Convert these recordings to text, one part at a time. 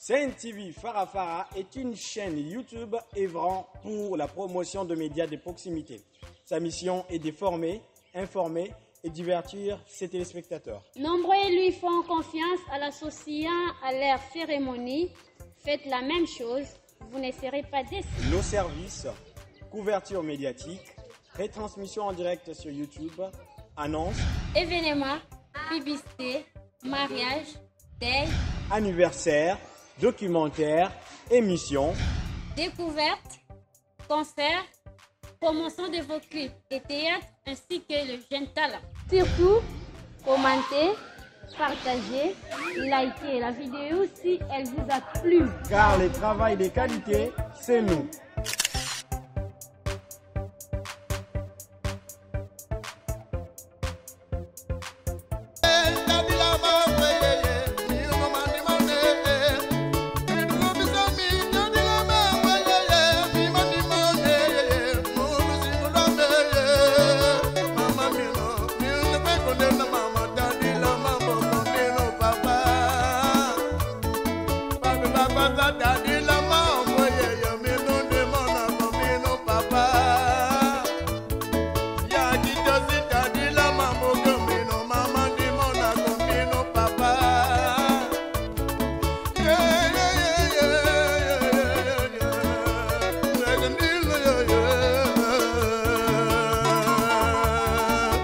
Sen TV Farafara est une chaîne YouTube œuvrant pour la promotion de médias de proximité. Sa mission est de former, informer et divertir ses téléspectateurs. Nombreux lui font confiance en l'associant à leur cérémonie. Faites la même chose, vous ne serez pas déçus. Nos services, couverture médiatique, retransmission en direct sur YouTube, annonces, Événements, publicité, mariage, deuil, anniversaires, documentaires, émissions, découvertes, concerts, promotion de vos clips et théâtre ainsi que le jeune talent. Surtout, commentez, partagez, likez la vidéo si elle vous a plu. Car le travail de qualité, c'est nous.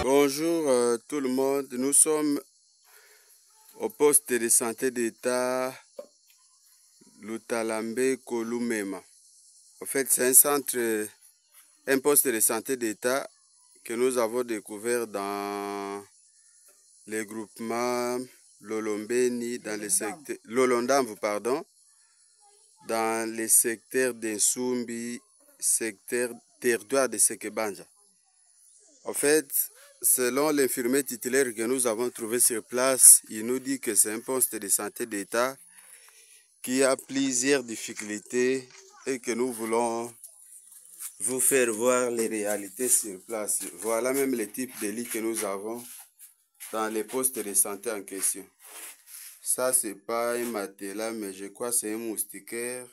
Bonjour tout le monde, nous sommes au poste de santé d'État Lutalambe Kolumema. En fait, c'est un poste de santé d'État que nous avons découvert dans les groupements Lolombeni, dans les secteurs Lolondamvu, pardon, dans les secteurs d'Ensumbi, secteur territoire de Sekebanja. En fait, selon l'infirmier titulaire que nous avons trouvé sur place, il nous dit que c'est un poste de santé d'État qui a plusieurs difficultés et que nous voulons vous faire voir les réalités sur place. Voilà même le type de lit que nous avons dans les postes de santé en question. Ça, c'est pas un matelas, mais je crois que c'est un moustiquaire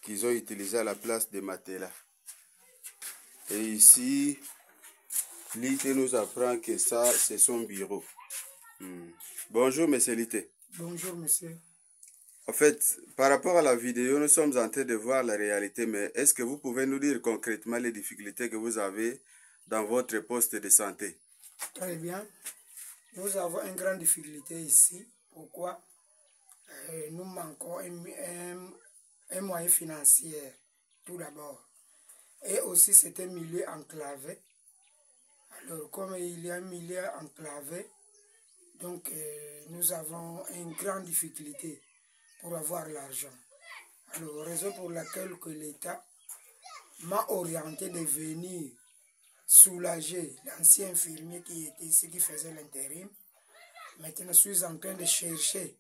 qu'ils ont utilisé à la place des matelas. Et ici, Lité nous apprend que ça, c'est son bureau. Bonjour, monsieur Lité. Bonjour, monsieur. En fait, par rapport à la vidéo, nous sommes en train de voir la réalité, mais est-ce que vous pouvez nous dire concrètement les difficultés que vous avez dans votre poste de santé? Très bien. Nous avons une grande difficulté ici. Pourquoi? Nous manquons un moyen financier, tout d'abord. Et aussi, c'est un milieu enclavé. Alors, comme il y a un milieu enclavé, donc nous avons une grande difficulté pour avoir l'argent. Alors, raison pour laquelle que l'État m'a orienté de venir soulager l'ancien infirmier qui était ici, qui faisait l'intérim. Maintenant, je suis en train de chercher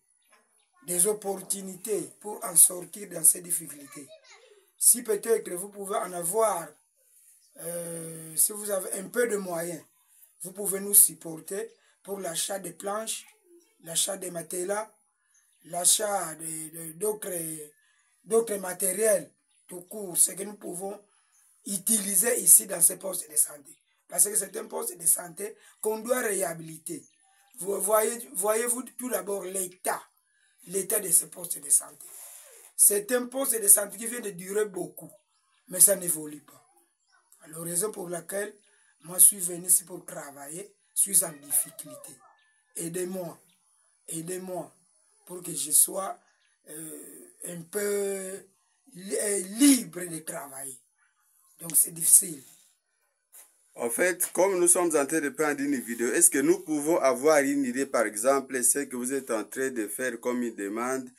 des opportunités pour en sortir dans ces difficultés. Si peut-être vous pouvez en avoir, si vous avez un peu de moyens, vous pouvez nous supporter pour l'achat de planches, l'achat de matelas, l'achat d'autres matériels, tout court, ce que nous pouvons utiliser ici dans ces postes de santé. Parce que c'est un poste de santé qu'on doit réhabiliter. Vous voyez-vous tout d'abord l'état de ce poste de santé. C'est un poste de santé qui vient de durer beaucoup, mais ça n'évolue pas. Alors, raison pour laquelle moi je suis venu ici pour travailler, je suis en difficulté. Aidez-moi pour que je sois un peu libre de travailler. Donc c'est difficile. En fait, comme nous sommes en train de prendre une vidéo, est-ce que nous pouvons avoir une idée, par exemple, ce que vous êtes en train de faire comme une demande?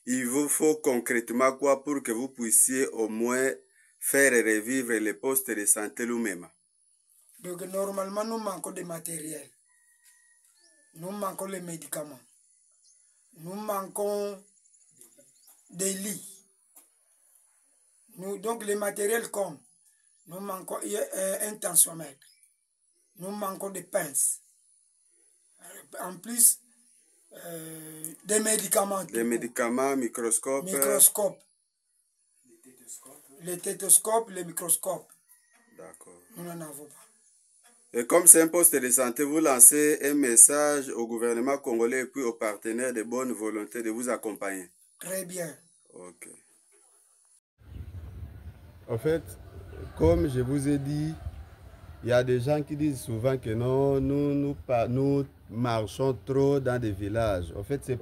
Il vous faut concrètement quoi pour que vous puissiez au moins faire revivre les postes de santé nous-mêmes? Donc normalement, nous manquons de matériel. Nous manquons les médicaments. Nous manquons des lits. Donc les matériels comme nous manquons un tensiomètre. Nous manquons de pinces. En plus, des médicaments. Des médicaments, microscopes. Microscopes. Les stéthoscopes, les microscopes. D'accord. Nous n'en avons pas. Et comme c'est un poste de santé, vous lancez un message au gouvernement congolais et puis aux partenaires de bonne volonté de vous accompagner. Très bien. Ok. En fait, comme je vous ai dit, il y a des gens qui disent souvent que non, nous marchons trop dans des villages. En fait, c'est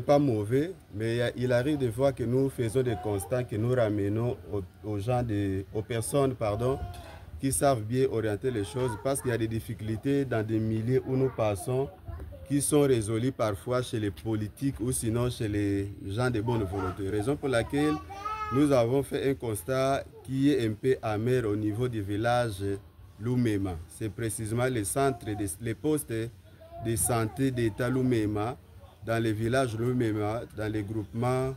pas mauvais, mais il arrive des fois que nous faisons des constats que nous ramenons aux personnes, qui savent bien orienter les choses, parce qu'il y a des difficultés dans des milieux où nous passons qui sont résolues parfois chez les politiques ou sinon chez les gens de bonne volonté. Raison pour laquelle nous avons fait un constat qui est un peu amer au niveau du village Lumema. C'est précisément les postes de santé d'État Lumema, dans les villages Lumema, dans les groupements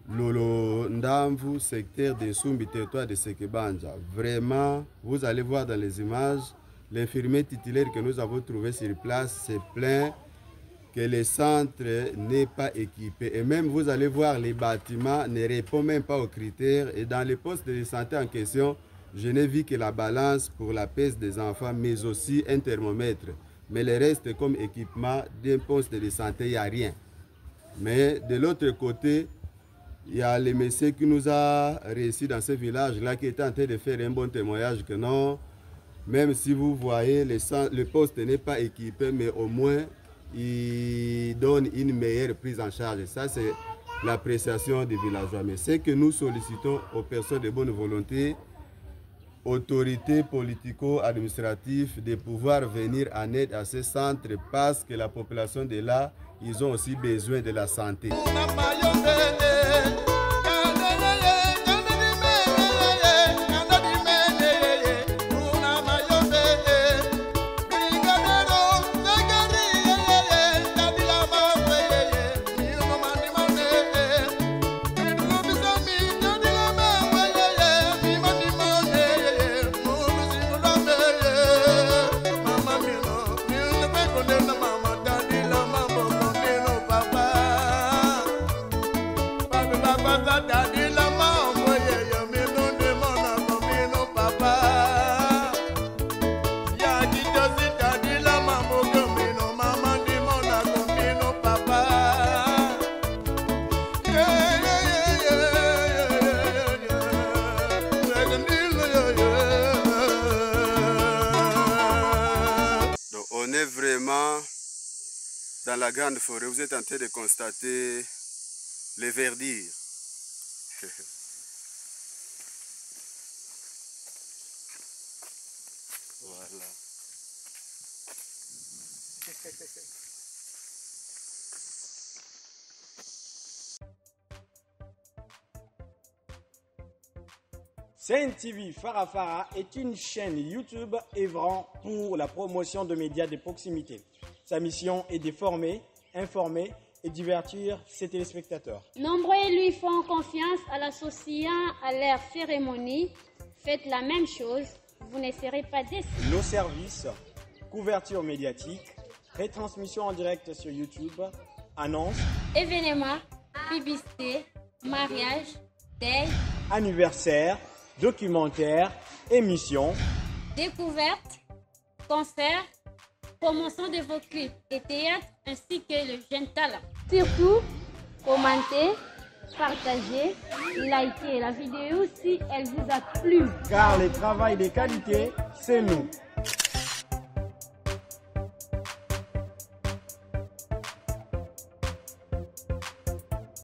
Lolo Ndamvu, secteur de Sumbi, territoire de Sekebanja. Vraiment, vous allez voir dans les images, l'infirmier titulaire que nous avons trouvé sur place se plaint que le centre n'est pas équipé. Et même vous allez voir, les bâtiments ne répondent même pas aux critères. Et dans les postes de santé en question, je n'ai vu que la balance pour la pèse des enfants, mais aussi un thermomètre. Mais le reste, comme équipement d'un poste de santé, il n'y a rien. Mais de l'autre côté, il y a le monsieur qui nous a réussi dans ce village-là, qui était en train de faire un bon témoignage que non, même si vous voyez, le poste n'est pas équipé, mais au moins, il donne une meilleure prise en charge. Ça, c'est l'appréciation des villageois. Mais c'est que nous sollicitons aux personnes de bonne volonté, autorités politico-administratives, de pouvoir venir en aide à ce centre parce que la population de là, ils ont aussi besoin de la santé. Vraiment dans la grande forêt, vous êtes en train de constater les verdures. Voilà. Sen TV Farafara est une chaîne YouTube œuvrant pour la promotion de médias de proximité. Sa mission est de former, informer et divertir ses téléspectateurs. Nombreux lui font confiance en l'associant à leur cérémonie. Faites la même chose, vous ne serez pas déçus. Nos services, couverture médiatique, retransmission en direct sur YouTube, annonces, événements, publicité, mariage, deuil, anniversaire, documentaires, émissions, découvertes, concerts, promotion de vos clips et théâtres ainsi que le jeune talent. Surtout, commentez, partagez, likez la vidéo si elle vous a plu. car le travail de qualité, c'est nous.